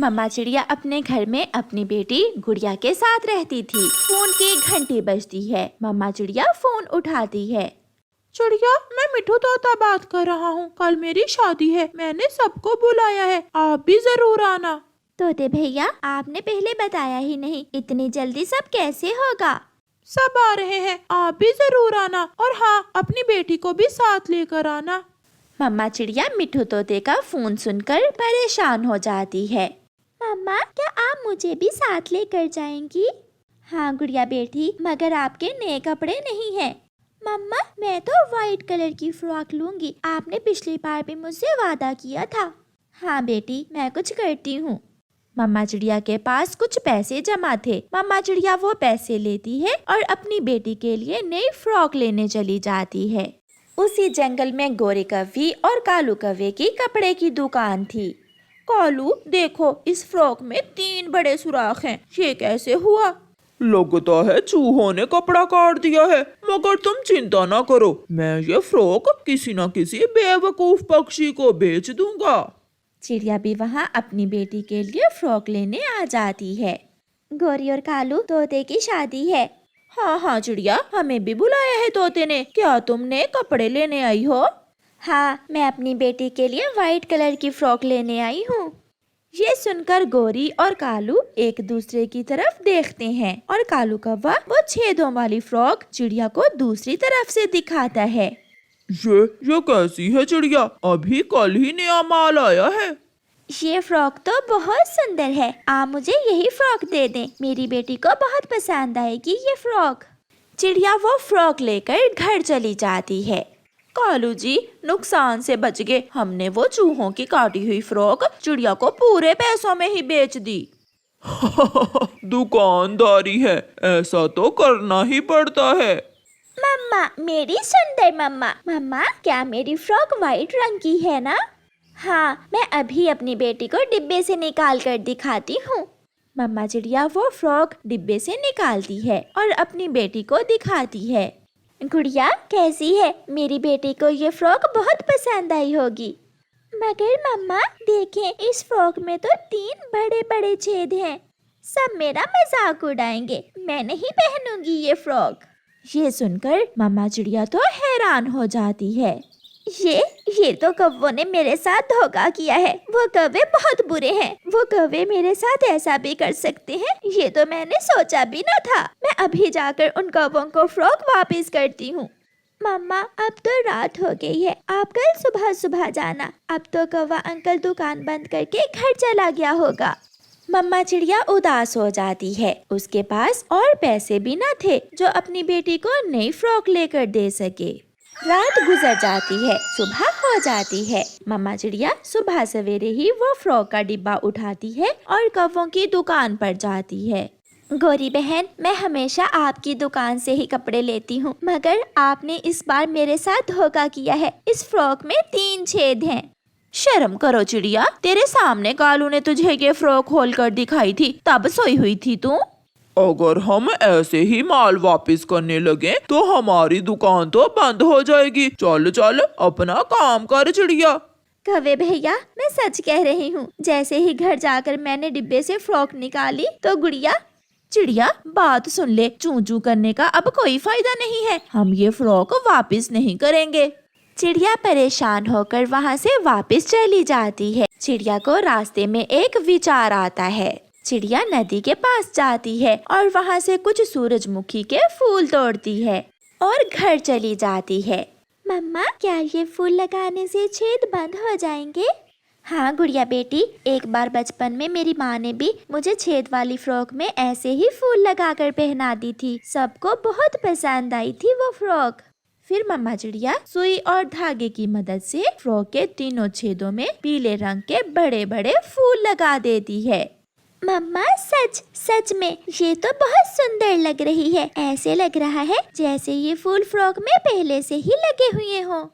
मम्मा चिड़िया अपने घर में अपनी बेटी गुड़िया के साथ रहती थी। फोन की घंटी बजती है। मम्मा चिड़िया फोन उठाती है। चिड़िया, मैं मिठू तोता बात कर रहा हूँ। कल मेरी शादी है, मैंने सबको बुलाया है, आप भी जरूर आना। तोते भैया, आपने पहले बताया ही नहीं, इतनी जल्दी सब कैसे होगा? सब आ रहे हैं, आप भी जरूर आना। और हाँ, अपनी बेटी को भी साथ लेकर आना। मम्मा चिड़िया मिठू तोते का फोन सुनकर परेशान हो जाती है। मम्मा, क्या आप मुझे भी साथ लेकर जाएंगी? हाँ गुड़िया बेटी, मगर आपके नए कपड़े नहीं हैं। मम्मा, मैं तो वाइट कलर की फ्रॉक लूंगी, आपने पिछली बार भी मुझसे वादा किया था। हाँ बेटी, मैं कुछ करती हूँ। मम्मा चिड़िया के पास कुछ पैसे जमा थे। मम्मा चिड़िया वो पैसे लेती है और अपनी बेटी के लिए नई फ्रॉक लेने चली जाती है। उसी जंगल में गोरे कौवे और कालू कौवे की कपड़े की दुकान थी। कालू, देखो इस फ्रॉक में 3 बड़े सुराख हैं, ये कैसे हुआ? लगता है चूहों ने कपड़ा काट दिया है, मगर तुम चिंता ना करो, मैं ये फ्रॉक किसी न किसी बेवकूफ पक्षी को बेच दूंगा। चिड़िया भी वहाँ अपनी बेटी के लिए फ्रॉक लेने आ जाती है। गोरी और कालू, तोते की शादी है। हाँ हाँ चिड़िया, हमें भी बुलाया है तोते ने, क्या तुमने कपड़े लेने आई हो? हाँ, मैं अपनी बेटी के लिए वाइट कलर की फ्रॉक लेने आई हूँ। ये सुनकर गोरी और कालू एक दूसरे की तरफ देखते हैं और कालू कौवा वो छेदों वाली फ्रॉक चिड़िया को दूसरी तरफ से दिखाता है। ये कैसी है चिड़िया? अभी कल ही नया माल आया है। ये फ्रॉक तो बहुत सुंदर है, आप मुझे यही फ्रॉक दे दें, मेरी बेटी को बहुत पसंद आएगी ये फ्रॉक। चिड़िया वो फ्रॉक लेकर घर चली जाती है। कालू जी, नुकसान से बच गए, हमने वो चूहों की काटी हुई फ्रॉक चिड़िया को पूरे पैसों में ही बेच दी। दुकानदारी है, ऐसा तो करना ही पड़ता है। मम्मा, मेरी सुंदर मम्मा। मम्मा, क्या मेरी फ्रॉक वाइट रंग की है ना? हाँ, मैं अभी अपनी बेटी को डिब्बे से निकाल कर दिखाती हूँ। मम्मा चिड़िया वो फ्रॉक डिब्बे से निकालती है और अपनी बेटी को दिखाती है। गुड़िया, कैसी है? मेरी बेटी को ये फ्रॉक बहुत पसंद आई होगी। मगर मम्मा देखें, इस फ्रॉक में तो 3 बड़े बड़े छेद हैं। सब मेरा मजाक उड़ाएंगे, मैं नहीं पहनूंगी ये फ्रॉक। ये सुनकर मम्मा चिड़िया तो हैरान हो जाती है। ये तो कौवों ने मेरे साथ धोखा किया है। वो कौवे बहुत बुरे हैं, वो कौवे मेरे साथ ऐसा भी कर सकते हैं, ये तो मैंने सोचा भी न था। मैं अभी जाकर उन कौवों को फ्रॉक वापस करती हूँ। मम्मा, अब तो रात हो गई है, आप कल सुबह सुबह जाना। अब तो कौवा अंकल दुकान बंद करके घर चला गया होगा। मम्मा चिड़िया उदास हो जाती है। उसके पास और पैसे भी न थे जो अपनी बेटी को नई फ्रॉक लेकर दे सके। रात गुजर जाती है, सुबह हो जाती है। मम्मा चिड़िया सुबह सवेरे ही वो फ्रॉक का डिब्बा उठाती है और कौवों की दुकान पर जाती है। गोरी बहन, मैं हमेशा आपकी दुकान से ही कपड़े लेती हूँ, मगर आपने इस बार मेरे साथ धोखा किया है। इस फ्रॉक में 3 छेद हैं। शर्म करो चिड़िया, तेरे सामने कालू ने तुझे ये फ्रॉक खोल कर दिखाई थी, तब सोई हुई थी तू। अगर हम ऐसे ही माल वापस करने लगे तो हमारी दुकान तो बंद हो जाएगी। चल चल, अपना काम कर चिड़िया। कौवे भैया, मैं सच कह रही हूँ। जैसे ही घर जाकर मैंने डिब्बे से फ्रॉक निकाली तो गुड़िया। चिड़िया, बात सुन ले, चू चू करने का अब कोई फायदा नहीं है, हम ये फ्रॉक वापस नहीं करेंगे। चिड़िया परेशान होकर वहाँ से वापस चली जाती है। चिड़िया को रास्ते में एक विचार आता है। चिड़िया नदी के पास जाती है और वहाँ से कुछ सूरजमुखी के फूल तोड़ती है और घर चली जाती है। मम्मा, क्या ये फूल लगाने से छेद बंद हो जाएंगे? हाँ गुड़िया बेटी, एक बार बचपन में मेरी माँ ने भी मुझे छेद वाली फ्रॉक में ऐसे ही फूल लगाकर पहना दी थी। सबको बहुत पसंद आई थी वो फ्रॉक। फिर मम्मा चिड़िया सुई और धागे की मदद से फ्रॉक के 3 छेदों में पीले रंग के बड़े बड़े फूल लगा देती है। मम्मा, सच में ये तो बहुत सुंदर लग रही है। ऐसे लग रहा है जैसे ये फूल फ्रॉक में पहले से ही लगे हुए हों।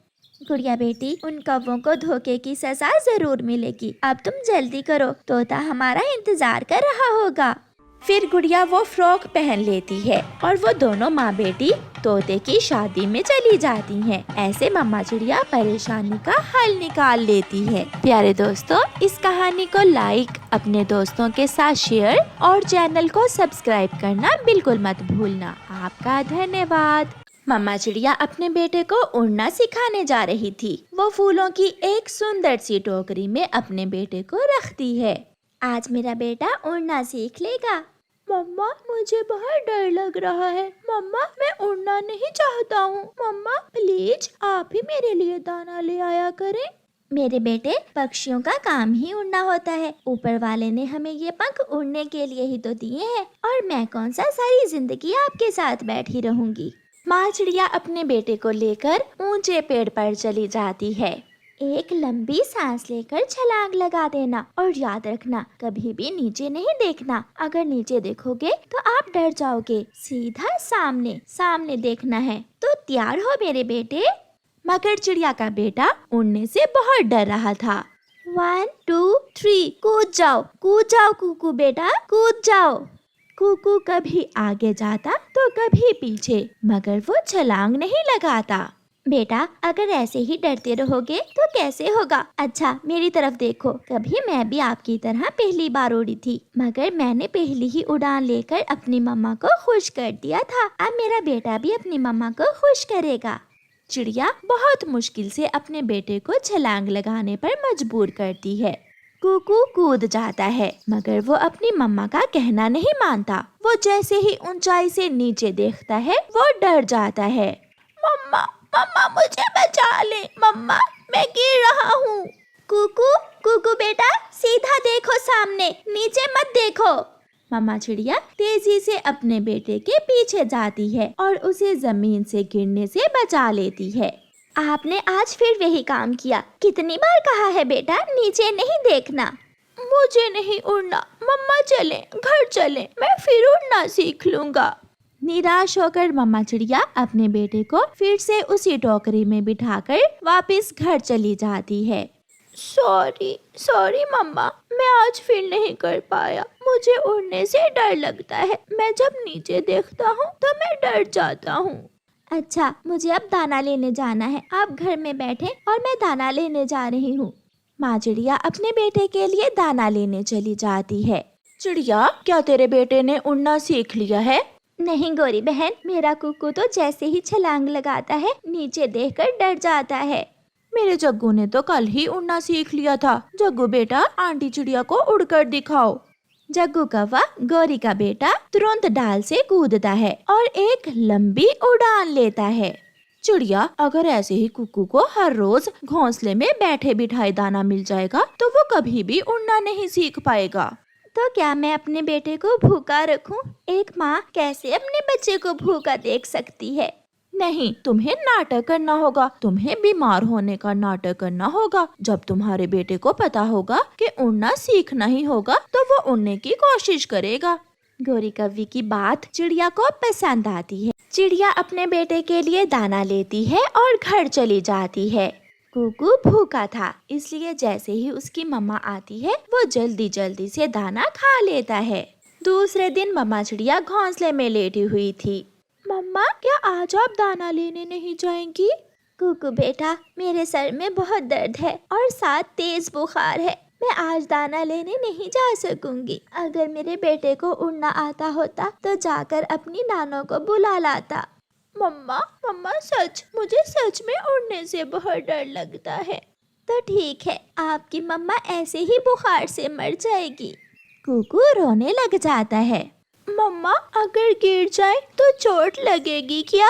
गुड़िया बेटी, उन कौवों को धोखे की सजा जरूर मिलेगी। अब तुम जल्दी करो, तोता हमारा इंतजार कर रहा होगा। फिर गुड़िया वो फ्रॉक पहन लेती है और वो दोनों माँ बेटी तोते की शादी में चली जाती हैं। ऐसे मम्मा चिड़िया परेशानी का हल निकाल लेती है। प्यारे दोस्तों, इस कहानी को लाइक, अपने दोस्तों के साथ शेयर और चैनल को सब्सक्राइब करना बिल्कुल मत भूलना। आपका धन्यवाद। मम्मा चिड़िया अपने बेटे को उड़ना सिखाने जा रही थी। वो फूलों की एक सुंदर सी टोकरी में अपने बेटे को रखती है। आज मेरा बेटा उड़ना सीख लेगा। मम्मा, मुझे बहुत डर लग रहा है। मम्मा, मैं उड़ना नहीं चाहता हूँ। मम्मा प्लीज आप ही मेरे लिए दाना ले आया करें। मेरे बेटे, पक्षियों का काम ही उड़ना होता है। ऊपर वाले ने हमें ये पंख उड़ने के लिए ही तो दिए हैं, और मैं कौन सा सारी जिंदगी आपके साथ बैठी रहूंगी। माँ चिड़िया अपने बेटे को लेकर ऊंचे पेड़ पर चली जाती है। एक लंबी सांस लेकर छलांग लगा देना, और याद रखना कभी भी नीचे नहीं देखना। अगर नीचे देखोगे तो आप डर जाओगे। सीधा सामने सामने देखना है। तो तैयार हो मेरे बेटे। मगर चिड़िया का बेटा उड़ने से बहुत डर रहा था। 1 2 3 कूद जाओ कुकू बेटा, कूद जाओ। कुकू कभी आगे जाता तो कभी पीछे, मगर वो छलांग नहीं लगाता। बेटा, अगर ऐसे ही डरते रहोगे तो कैसे होगा। अच्छा मेरी तरफ देखो, कभी मैं भी आपकी तरह पहली बार उड़ी थी, मगर मैंने पहली ही उड़ान लेकर अपनी मम्मा को खुश कर दिया था। अब मेरा बेटा भी अपनी मम्मा को खुश करेगा। चिड़िया बहुत मुश्किल से अपने बेटे को छलांग लगाने पर मजबूर करती है। कुकू कूद जाता है, मगर वो अपनी मम्मा का कहना नहीं मानता। वो जैसे ही ऊंचाई से नीचे देखता है वो डर जाता है। मम्मा मम्मा मुझे बचा ले। मम्मा, मैं गिर रहा हूँ। कुकू बेटा, सीधा देखो सामने, नीचे मत देखो। मम्मा चिड़िया तेजी से अपने बेटे के पीछे जाती है और उसे जमीन से गिरने से बचा लेती है। आपने आज फिर वही काम किया। कितनी बार कहा है बेटा, नीचे नहीं देखना। मुझे नहीं उड़ना। मम्मा चले, घर चले, मैं फिर उड़ना सीख लूंगा। निराश होकर मम्मा चिड़िया अपने बेटे को फिर से उसी टोकरी में बिठाकर वापस घर चली जाती है। सॉरी मम्मा, मैं आज फिर नहीं कर पाया। मुझे उड़ने से डर लगता है। मैं जब नीचे देखता हूँ तो मैं डर जाता हूँ। अच्छा, मुझे अब दाना लेने जाना है। आप घर में बैठे और मैं दाना लेने जा रही हूँ। माँ चिड़िया अपने बेटे के लिए दाना लेने चली जाती है। चिड़िया, क्या तेरे बेटे ने उड़ना सीख लिया है? नहीं गोरी बहन, मेरा कुकू तो जैसे ही छलांग लगाता है नीचे देखकर डर जाता है। मेरे जग्गू ने तो कल ही उड़ना सीख लिया था। जग्गू बेटा, आंटी चिड़िया को उड़कर दिखाओ। जग्गू कौवा, गौरी का बेटा, तुरंत डाल से कूदता है और एक लंबी उड़ान लेता है। चिड़िया, अगर ऐसे ही कुकू को हर रोज घोंसले में बैठे बिठाए दाना मिल जाएगा तो वो कभी भी उड़ना नहीं सीख पाएगा। तो क्या मैं अपने बेटे को भूखा रखूं? एक माँ कैसे अपने बच्चे को भूखा देख सकती है? नहीं, तुम्हें नाटक करना होगा। तुम्हें बीमार होने का नाटक करना होगा। जब तुम्हारे बेटे को पता होगा कि उड़ना सीखना ही होगा तो वो उड़ने की कोशिश करेगा। गौरी कव्वी की बात चिड़िया को पसंद आती है। चिड़िया अपने बेटे के लिए दाना लेती है और घर चली जाती है। कुकू भूखा था, इसलिए जैसे ही उसकी मम्मा आती है वो जल्दी जल्दी से दाना खा लेता है। दूसरे दिन मम्मा चिड़िया घोंसले में लेटी हुई थी। मम्मा, क्या आज आप दाना लेने नहीं जाएंगी? कुकू बेटा, मेरे सर में बहुत दर्द है और साथ तेज बुखार है। मैं आज दाना लेने नहीं जा सकूंगी। अगर मेरे बेटे को उड़ना आता होता तो जाकर अपनी नानों को बुला लाता। मम्मा मुझे सच में उड़ने से बहुत डर लगता है। तो ठीक है, आपकी मम्मा ऐसे ही बुखार से मर जाएगी। कुकू रोने लग जाता है। मम्मा, अगर गिर जाए तो चोट लगेगी क्या?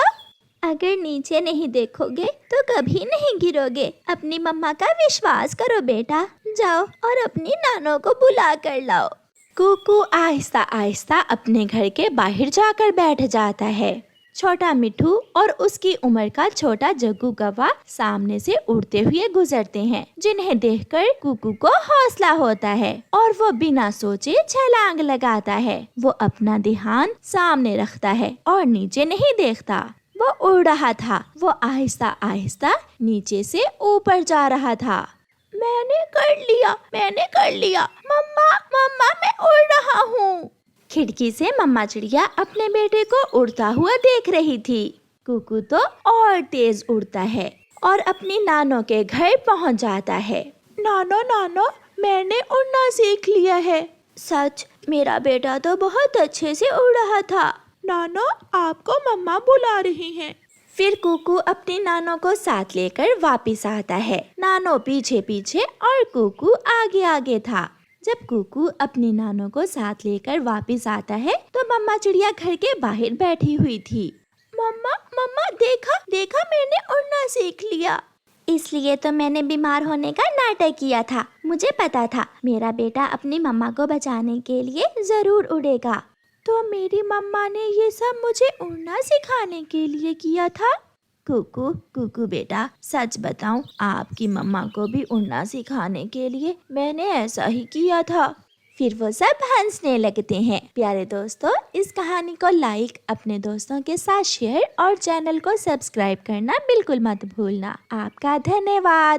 अगर नीचे नहीं देखोगे तो कभी नहीं गिरोगे। अपनी मम्मा का विश्वास करो बेटा। जाओ और अपनी नानों को बुला कर लाओ। कुकू आहिस्ता आहिस्ता अपने घर के बाहर जाकर बैठ जाता है। छोटा मिठू और उसकी उम्र का छोटा जग्गू कौवा सामने से उड़ते हुए गुजरते हैं, जिन्हें देखकर कुकू को हौसला होता है और वो बिना सोचे छलांग लगाता है। वो अपना ध्यान सामने रखता है और नीचे नहीं देखता। वो उड़ रहा था। वो आहिस्ता आहिस्ता नीचे से ऊपर जा रहा था। मैंने कर लिया। मम्मा मैं उड़ रहा हूँ। खिड़की से मम्मा चिड़िया अपने बेटे को उड़ता हुआ देख रही थी। कुकू तो और तेज उड़ता है और अपनी नानो के घर पहुंच जाता है। नानो नानो, मैंने उड़ना सीख लिया है। सच? मेरा बेटा तो बहुत अच्छे से उड़ रहा था। नानो, आपको मम्मा बुला रही हैं। फिर कुकू अपनी नानो को साथ लेकर वापस आता है। नानो पीछे पीछे और कुकू आगे आगे था। जब कुकू अपनी नानो को साथ लेकर वापस आता है तो मम्मा चिड़िया घर के बाहर बैठी हुई थी। मम्मा मम्मा, देखा देखा, मैंने उड़ना सीख लिया। इसलिए तो मैंने बीमार होने का नाटक किया था। मुझे पता था मेरा बेटा अपनी मम्मा को बचाने के लिए जरूर उड़ेगा। तो मेरी मम्मा ने ये सब मुझे उड़ना सिखाने के लिए किया था? कुकू कुकू बेटा, सच बताऊं, आपकी मम्मा को भी उड़ना सिखाने के लिए मैंने ऐसा ही किया था। फिर वो सब हंसने लगते हैं। प्यारे दोस्तों, इस कहानी को लाइक, अपने दोस्तों के साथ शेयर और चैनल को सब्सक्राइब करना बिल्कुल मत भूलना। आपका धन्यवाद।